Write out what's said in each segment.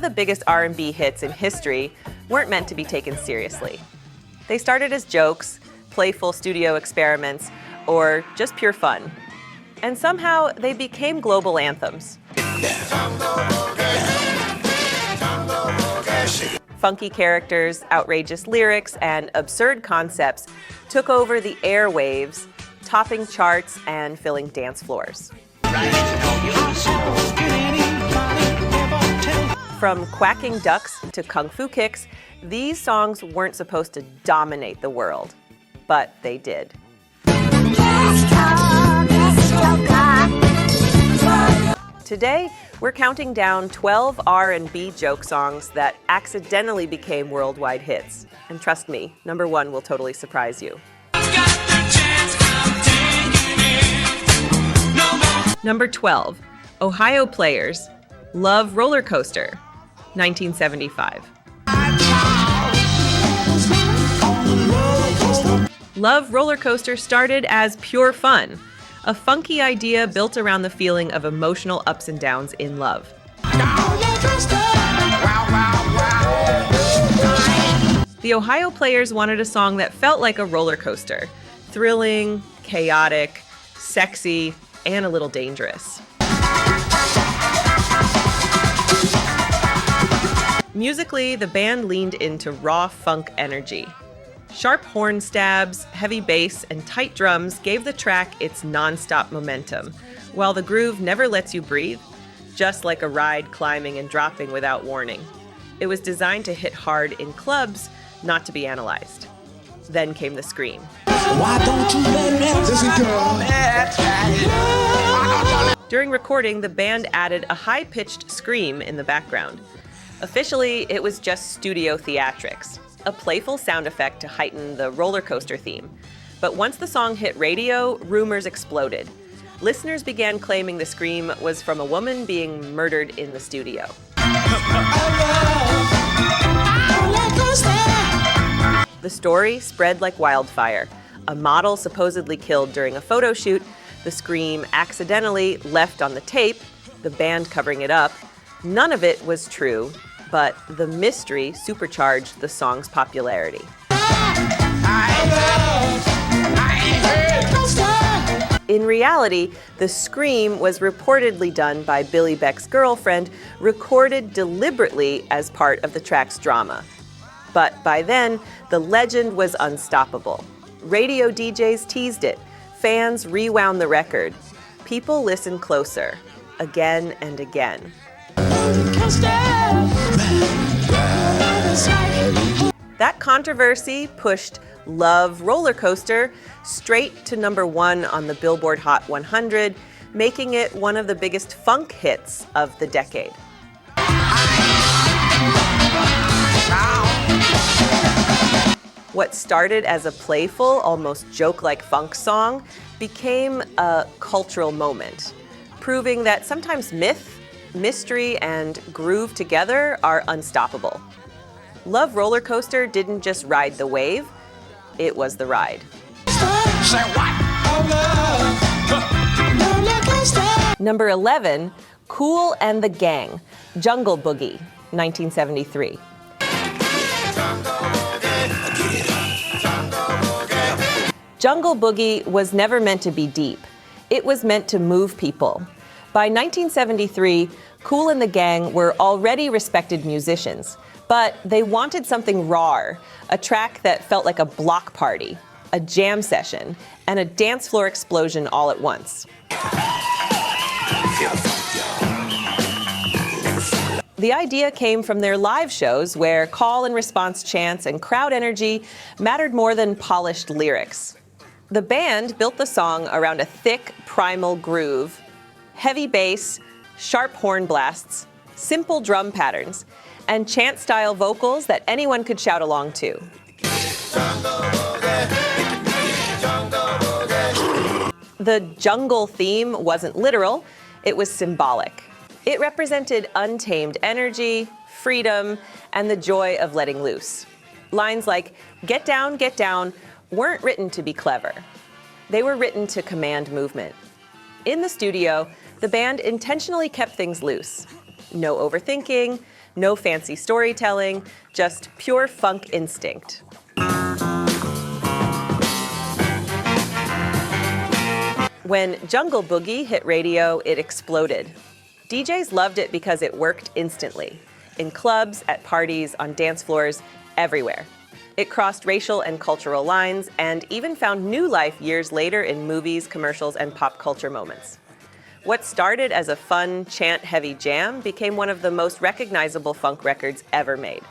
the biggest R&B hits in history weren't meant to be taken seriously. They started as jokes, playful studio experiments, or just pure fun. And somehow they became global anthems. Funky characters, outrageous lyrics, and absurd concepts took over the airwaves, topping charts and filling dance floors. From quacking ducks to kung fu kicks, these songs weren't supposed to dominate the world, but they did. Today, we're counting down 12 R&B joke songs that accidentally became worldwide hits. And trust me, number one will totally surprise you. Number 12, Ohio Players, Love Rollercoaster, 1975. Love Rollercoaster started as pure fun, a funky idea built around the feeling of emotional ups and downs in love. The Ohio Players wanted a song that felt like a roller coaster, thrilling, chaotic, sexy, and a little dangerous. Musically, the band leaned into raw funk energy. Sharp horn stabs, heavy bass, and tight drums gave the track its non-stop momentum, while the groove never lets you breathe, just like a ride climbing and dropping without warning. It was designed to hit hard in clubs, not to be analyzed. Then came the scream. Why don't you let me During recording, the band added a high-pitched scream in the background. Officially, it was just studio theatrics, a playful sound effect to heighten the roller coaster theme. But once the song hit radio, rumors exploded. Listeners began claiming the scream was from a woman being murdered in the studio. The story spread like wildfire. A model supposedly killed during a photo shoot, the scream accidentally left on the tape, the band covering it up. None of it was true, but the mystery supercharged the song's popularity. In reality, the scream was reportedly done by Billy Beck's girlfriend, recorded deliberately as part of the track's drama. But by then, the legend was unstoppable. Radio DJs teased it. Fans rewound the record. People listened closer, again and again. That controversy pushed Love Rollercoaster straight to number one on the Billboard Hot 100, making it one of the biggest funk hits of the decade. What started as a playful, almost joke-like funk song became a cultural moment, proving that sometimes myth, mystery, and groove together are unstoppable. Love Rollercoaster didn't just ride the wave, it was the ride. Say what? Number 11, Kool and the Gang, Jungle Boogie, 1973. Jungle Boogie was never meant to be deep. It was meant to move people. By 1973, Kool and the Gang were already respected musicians, but they wanted something raw, a track that felt like a block party, a jam session, and a dance floor explosion all at once. The idea came from their live shows where call and response chants and crowd energy mattered more than polished lyrics. The band built the song around a thick, primal groove, heavy bass, sharp horn blasts, simple drum patterns, and chant-style vocals that anyone could shout along to. The jungle theme wasn't literal, it was symbolic. It represented untamed energy, freedom, and the joy of letting loose. Lines like, get down, weren't written to be clever. They were written to command movement. In the studio, the band intentionally kept things loose. No overthinking, No fancy storytelling, just pure funk instinct. When Jungle Boogie hit radio, it exploded. DJs loved it because it worked instantly. In clubs, at parties, on dance floors, everywhere. It crossed racial and cultural lines and even found new life years later in movies, commercials, and pop culture moments. What started as a fun, chant-heavy jam became one of the most recognizable funk records ever made.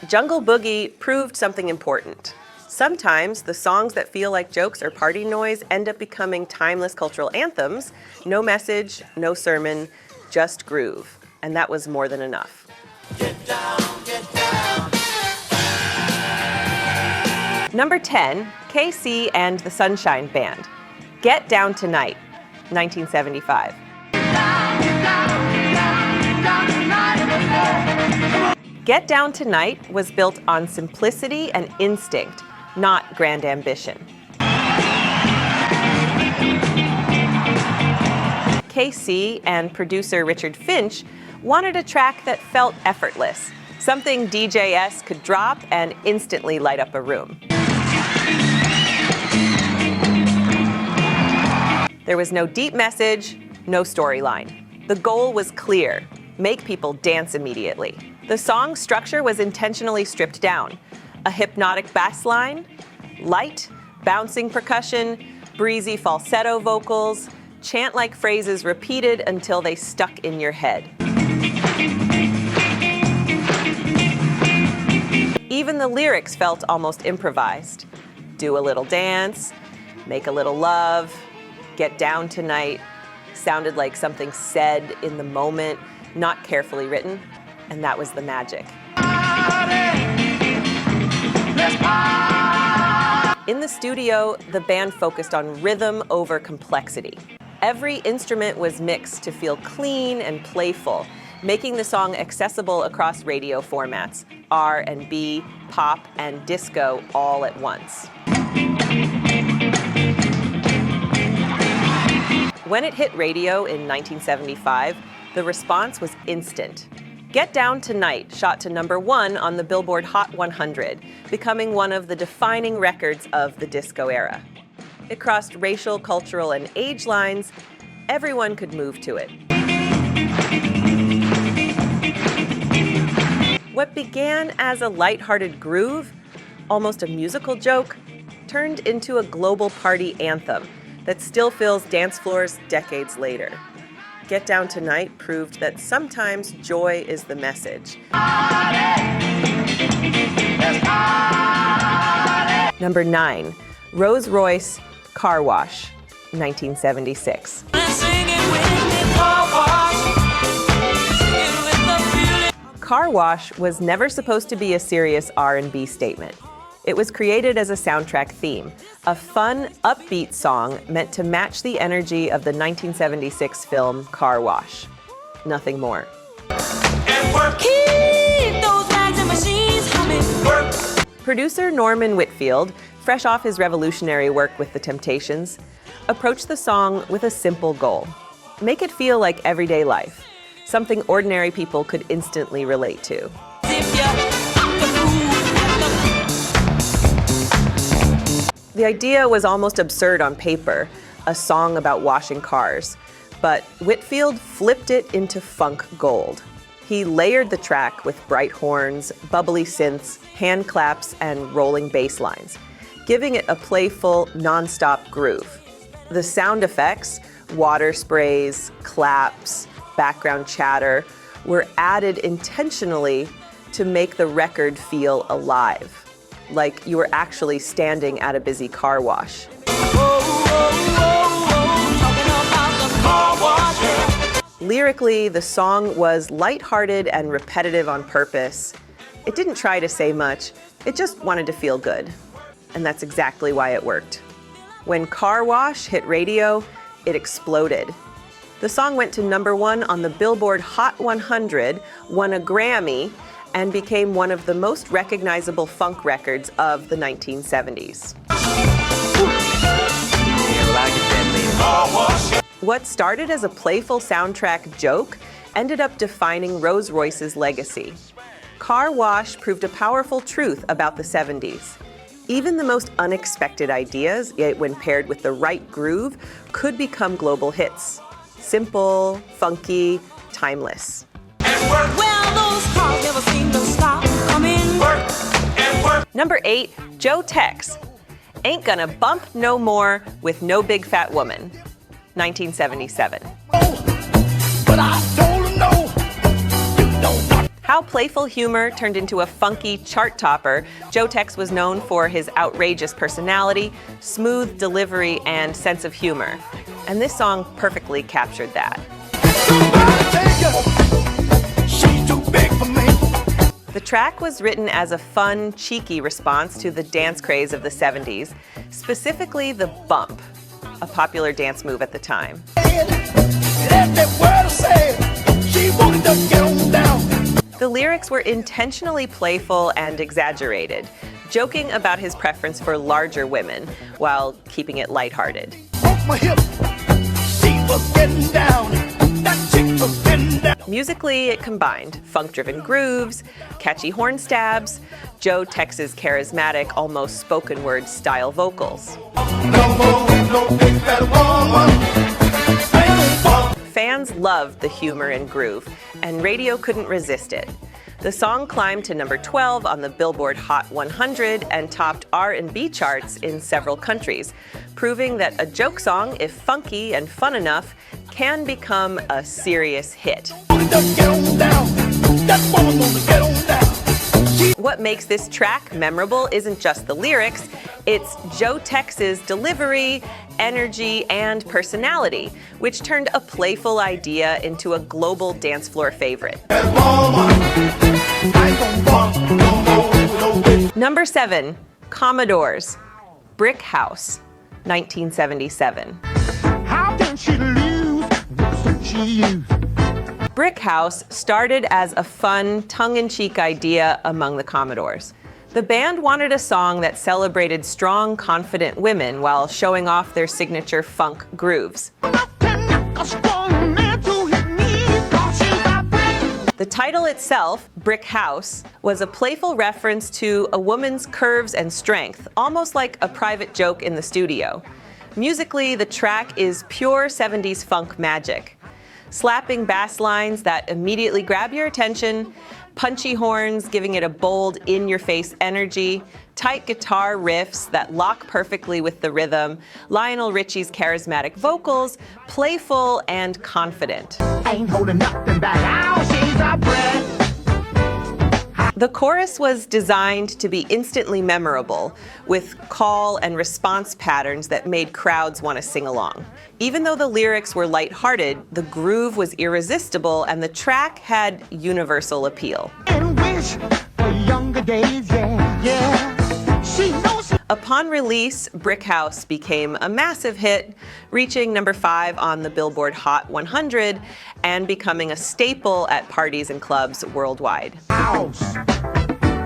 Jungle Boogie proved something important. Sometimes the songs that feel like jokes or party noise end up becoming timeless cultural anthems. No message, no sermon, just groove. And that was more than enough. Get down, get down. Number 10, KC and the Sunshine Band. Get Down Tonight, 1975. Get Down Tonight was built on simplicity and instinct, not grand ambition. KC and producer Richard Finch wanted a track that felt effortless, something DJs could drop and instantly light up a room. There was no deep message, no storyline. The goal was clear: make people dance immediately. The song's structure was intentionally stripped down. A hypnotic bass line, light, bouncing percussion, breezy falsetto vocals, chant-like phrases repeated until they stuck in your head. Even the lyrics felt almost improvised. Do a little dance, make a little love, get down tonight. Sounded like something said in the moment, not carefully written. And that was the magic. In the studio, the band focused on rhythm over complexity. Every instrument was mixed to feel clean and playful, making the song accessible across radio formats, R&B, pop, and disco all at once. When it hit radio in 1975, the response was instant. Get Down Tonight shot to #1 on the Billboard Hot 100, becoming one of the defining records of the disco era. It crossed racial, cultural, and age lines. Everyone could move to it. What began as a lighthearted groove, almost a musical joke, turned into a global party anthem that still fills dance floors decades later. Get Down Tonight proved that sometimes joy is the message. Number 9, Rose Royce, Car Wash, 1976. Car Wash was never supposed to be a serious R&B statement. It was created as a soundtrack theme, a fun, upbeat song meant to match the energy of the 1976 film Car Wash. Nothing more. And work. Keep those bags and machines humming. Work. Producer Norman Whitfield, fresh off his revolutionary work with The Temptations, approached the song with a simple goal: make it feel like everyday life, something ordinary people could instantly relate to. The idea was almost absurd on paper, a song about washing cars, but Whitfield flipped it into funk gold. He layered the track with bright horns, bubbly synths, hand claps, and rolling bass lines, giving it a playful, non-stop groove. The sound effects, water sprays, claps, background chatter, were added intentionally to make the record feel alive, like you were actually standing at a busy car wash. Lyrically, the song was lighthearted and repetitive on purpose. It didn't try to say much, it just wanted to feel good. And that's exactly why it worked. When Car Wash hit radio, it exploded. The song went to #1 on the Billboard Hot 100, won a Grammy, and became one of the most recognizable funk records of the 1970s. What started as a playful soundtrack joke ended up defining Royce's legacy. Car Wash proved a powerful truth about the 70s. Even the most unexpected ideas, yet when paired with the right groove, could become global hits. Simple, funky, timeless. Well, those cars never seem to stop coming. Number 8, Joe Tex. Ain't Gonna Bump No More with No Big Fat Woman, 1977. But I told her no. You don't know. How playful humor turned into a funky chart topper, Joe Tex was known for his outrageous personality, smooth delivery, and sense of humor. And this song perfectly captured that. She's too big for me. The track was written as a fun, cheeky response to the dance craze of the 70s, specifically the bump, a popular dance move at the time. The lyrics were intentionally playful and exaggerated, joking about his preference for larger women while keeping it lighthearted. Musically, it combined funk-driven grooves, catchy horn stabs, Joe Tex's charismatic, almost spoken-word style vocals. Fans loved the humor and groove, and radio couldn't resist it. The song climbed to number 12 on the Billboard Hot 100 and topped R&B charts in several countries, proving that a joke song, if funky and fun enough, can become a serious hit. What makes this track memorable isn't just the lyrics, it's Joe Tex's delivery, energy, and personality, which turned a playful idea into a global dance floor favorite. Number 7, Commodores, Brick House, 1977. How can she lose what she used? Brick House started as a fun, tongue-in-cheek idea among the Commodores. The band wanted a song that celebrated strong, confident women while showing off their signature funk grooves. The title itself, Brick House, was a playful reference to a woman's curves and strength, almost like a private joke in the studio. Musically, the track is pure 70s funk magic. Slapping bass lines that immediately grab your attention, punchy horns giving it a bold, in-your-face energy, tight guitar riffs that lock perfectly with the rhythm, Lionel Richie's charismatic vocals, playful and confident. Ain't holding nothing back. Now she's a brick. The chorus was designed to be instantly memorable, with call and response patterns that made crowds want to sing along. Even though the lyrics were lighthearted, the groove was irresistible and the track had universal appeal. And wish for younger days, yeah. She knows. Upon release, Brick House became a massive hit, reaching number 5 on the Billboard Hot 100 and becoming a staple at parties and clubs worldwide. House.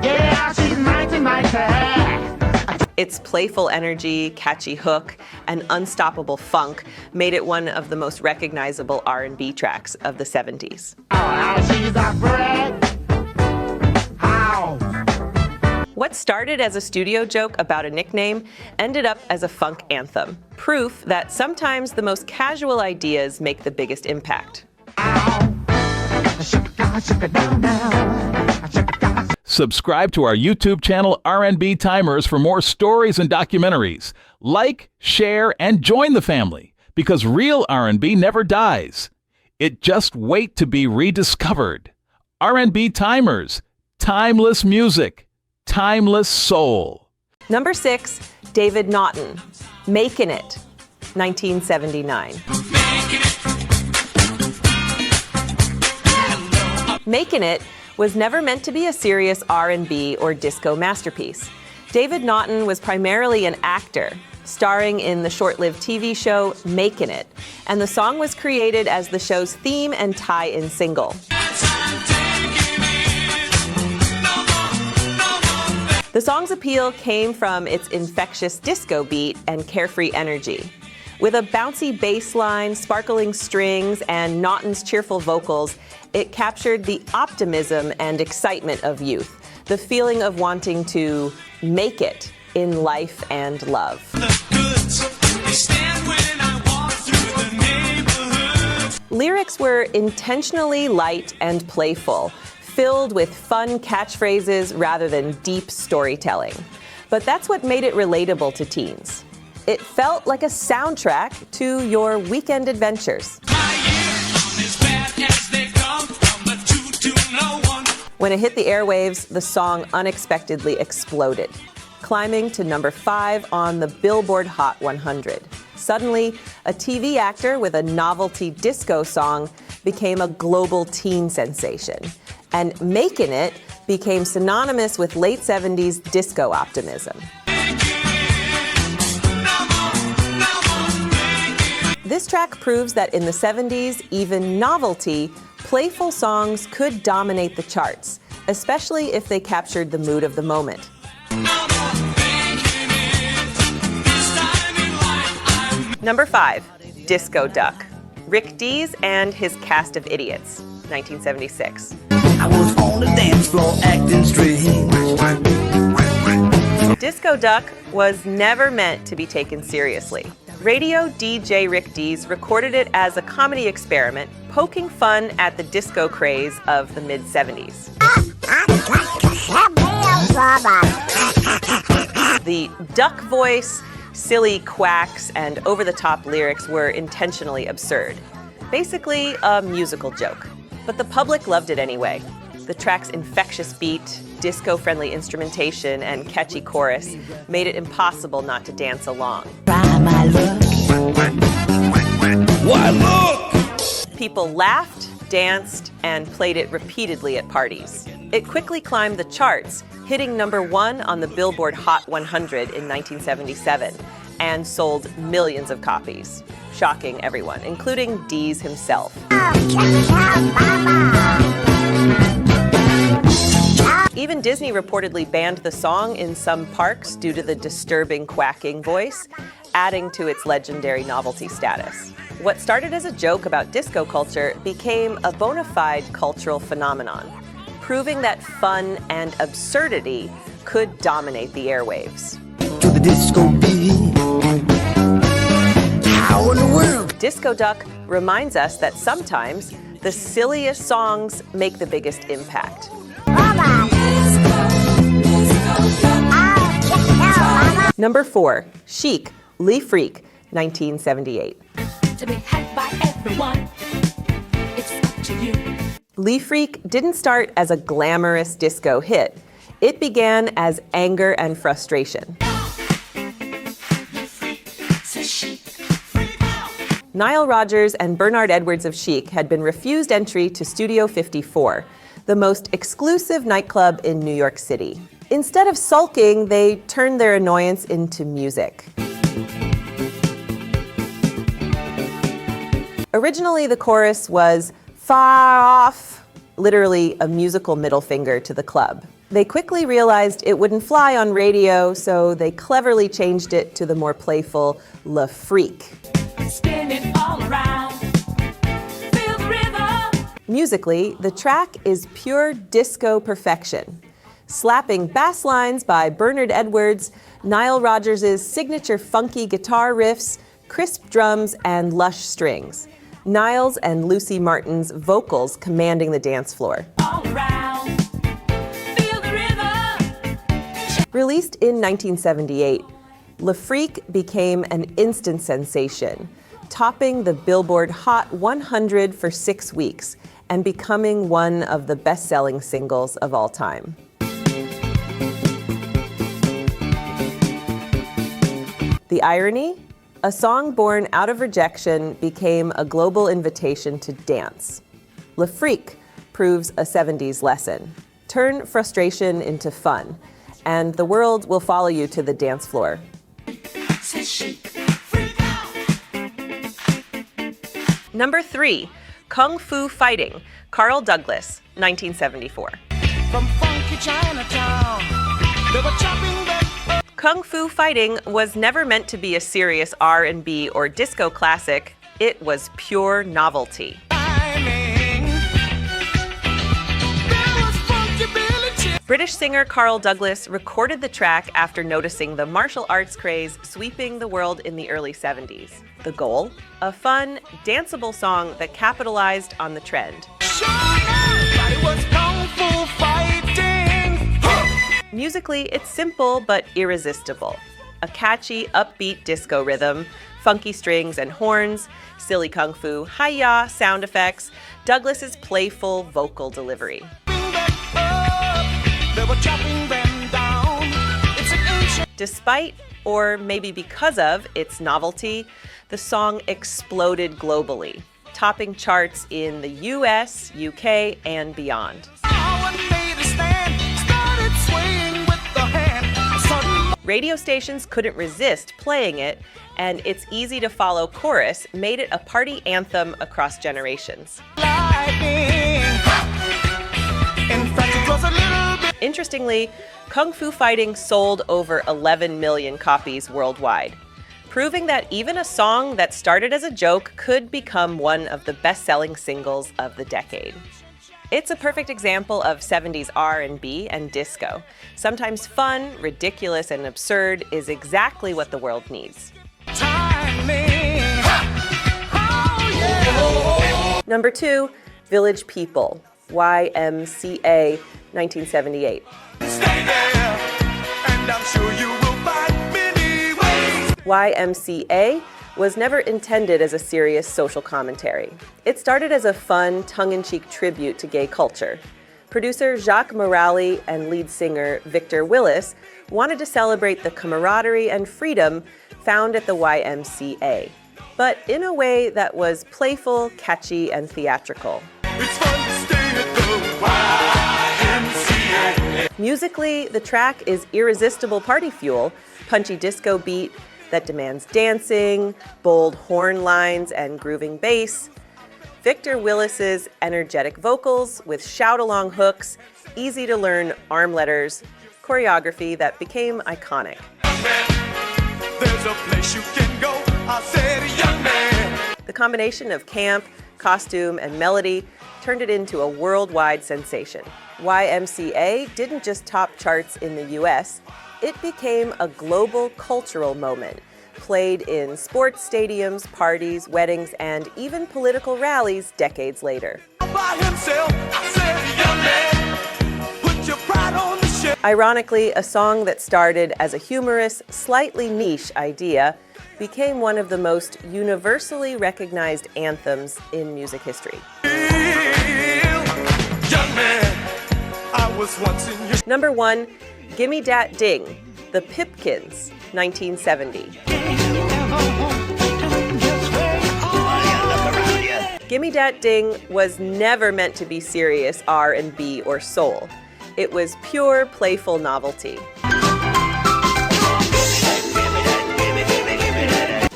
Yeah, she's 1990. Its playful energy, catchy hook, and unstoppable funk made it one of the most recognizable R&B tracks of the 70s. Oh, she's a brick. House. What started as a studio joke about a nickname ended up as a funk anthem, proof that sometimes the most casual ideas make the biggest impact. Subscribe to our YouTube channel R&B Timers for more stories and documentaries. Like, share, and join the family, because real R&B never dies. It just waits to be rediscovered. R&B Timers, timeless music, timeless soul. Number 6, David Naughton, Makin' It, 1979. Makin' It was never meant to be a serious R&B or disco masterpiece. David Naughton was primarily an actor, starring in the short-lived TV show Makin' It, and the song was created as the show's theme and tie-in single. The song's appeal came from its infectious disco beat and carefree energy. With a bouncy bass line, sparkling strings, and Naughton's cheerful vocals, it captured the optimism and excitement of youth, the feeling of wanting to make it in life and love. Lyrics were intentionally light and playful, filled with fun catchphrases rather than deep storytelling. But that's what made it relatable to teens. It felt like a soundtrack to your weekend adventures. When it hit the airwaves, the song unexpectedly exploded, climbing to number 5 on the Billboard Hot 100. Suddenly, a TV actor with a novelty disco song became a global teen sensation, and "making it" became synonymous with late 70s disco optimism. This track proves that in the 70s, even novelty, playful songs could dominate the charts, especially if they captured the mood of the moment. Number 5, Disco Duck. Rick Dees and His Cast of Idiots, 1976. I was on the dance floor acting strange. Disco Duck was never meant to be taken seriously. Radio DJ Rick Dees recorded it as a comedy experiment, poking fun at the disco craze of the mid-70s. The duck voice, silly quacks, and over-the-top lyrics were intentionally absurd. Basically, a musical joke. But the public loved it anyway. The track's infectious beat, disco-friendly instrumentation, and catchy chorus made it impossible not to dance along. Try my luck. Why look? People laughed, danced, and played it repeatedly at parties. It quickly climbed the charts, hitting number 1 on the Billboard Hot 100 in 1977, and sold millions of copies, shocking everyone, including Dees himself. Even Disney reportedly banned the song in some parks due to the disturbing quacking voice, adding to its legendary novelty status. What started as a joke about disco culture became a bona fide cultural phenomenon, proving that fun and absurdity could dominate the airwaves. To the disco beat. How in the world? Disco Duck reminds us that sometimes the silliest songs make the biggest impact. Number 4, Chic, Lee Freak, 1978. To be had by everyone, it's up to you. Lee Freak didn't start as a glamorous disco hit. It began as anger and frustration. Nile Rodgers and Bernard Edwards of Chic had been refused entry to Studio 54, the most exclusive nightclub in New York City. Instead of sulking, they turned their annoyance into music. Originally, the chorus was "far off," literally a musical middle finger to the club. They quickly realized it wouldn't fly on radio, so they cleverly changed it to the more playful "Le Freak." Spinning all around. Feel the rhythm. Musically, the track is pure disco perfection. Slapping bass lines by Bernard Edwards, Nile Rodgers' signature funky guitar riffs, crisp drums, and lush strings. Niles and Lucy Martin's vocals commanding the dance floor. All around. Feel the rhythm. Released in 1978, Le Freak became an instant sensation, topping the Billboard Hot 100 for 6 weeks and becoming one of the best-selling singles of all time. The irony? A song born out of rejection became a global invitation to dance. Le Freak proves a 70s lesson. Turn frustration into fun, and the world will follow you to the dance floor. Number 3, Kung Fu Fighting, Carl Douglas, 1974. From funky Chinatown, they were chopping the Kung Fu Fighting was never meant to be a serious R&B or disco classic. It was pure novelty. British singer Carl Douglas recorded the track after noticing the martial arts craze sweeping the world in the early 70s. The goal? A fun, danceable song that capitalized on the trend. Musically, it's simple but irresistible. A catchy, upbeat disco rhythm, funky strings and horns, silly kung fu, hi-ya sound effects, Douglas's playful vocal delivery. Despite, or maybe because of, its novelty, the song exploded globally, topping charts in the US, UK, and beyond. Radio stations couldn't resist playing it, and its easy-to-follow chorus made it a party anthem across generations. Interestingly, Kung Fu Fighting sold over 11 million copies worldwide, proving that even a song that started as a joke could become one of the best-selling singles of the decade. It's a perfect example of 70s R&B and disco. Sometimes fun, ridiculous, and absurd is exactly what the world needs. Number 2, Village People, YMCA, 1978. YMCA was never intended as a serious social commentary. It started as a fun, tongue-in-cheek tribute to gay culture. Producer Jacques Morali and lead singer Victor Willis wanted to celebrate the camaraderie and freedom found at the YMCA, but in a way that was playful, catchy, and theatrical. It's fun to stay at the YMCA. Musically, the track is irresistible party fuel, punchy disco beat that demands dancing, bold horn lines, and grooving bass. Victor Willis's energetic vocals with shout-along hooks, easy-to-learn arm letters, choreography that became iconic. There's a place you can go, I said, young man. The combination of camp, costume, and melody turned it into a worldwide sensation. YMCA didn't just top charts in the US, it became a global cultural moment, played in sports stadiums, parties, weddings, and even political rallies decades later. By himself, I said, young man, put your pride on the ship. Ironically, a song that started as a humorous, slightly niche idea became one of the most universally recognized anthems in music history. Young man, I was once in your... Number 1, Gimme Dat Ding, The Pipkins, 1970. Gimme Dat Ding was never meant to be serious R&B or soul. It was pure, playful novelty.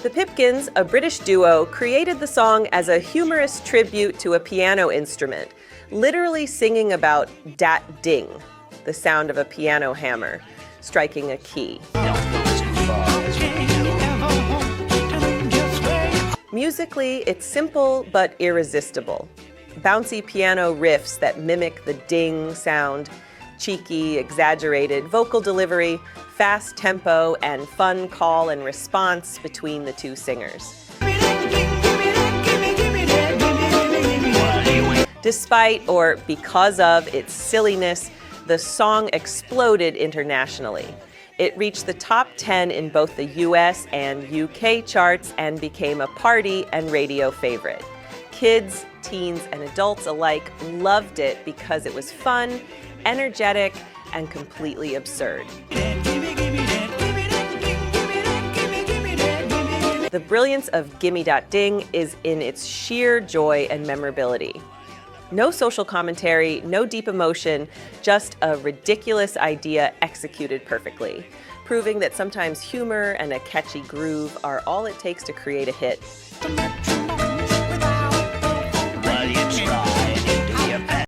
The Pipkins, a British duo, created the song as a humorous tribute to a piano instrument, literally singing about dat ding, the sound of a piano hammer striking a key. Musically, it's simple but irresistible. Bouncy piano riffs that mimic the ding sound, cheeky, exaggerated vocal delivery, fast tempo, and fun call and response between the two singers. Despite or because of its silliness, the song exploded internationally. It reached the top 10 in both the US and UK charts and became a party and radio favorite. Kids, teens, and adults alike loved it because it was fun, energetic, and completely absurd. The brilliance of Gimme Dat Ding is in its sheer joy and memorability. No social commentary, no deep emotion, just a ridiculous idea executed perfectly, proving that sometimes humor and a catchy groove are all it takes to create a hit. While you try.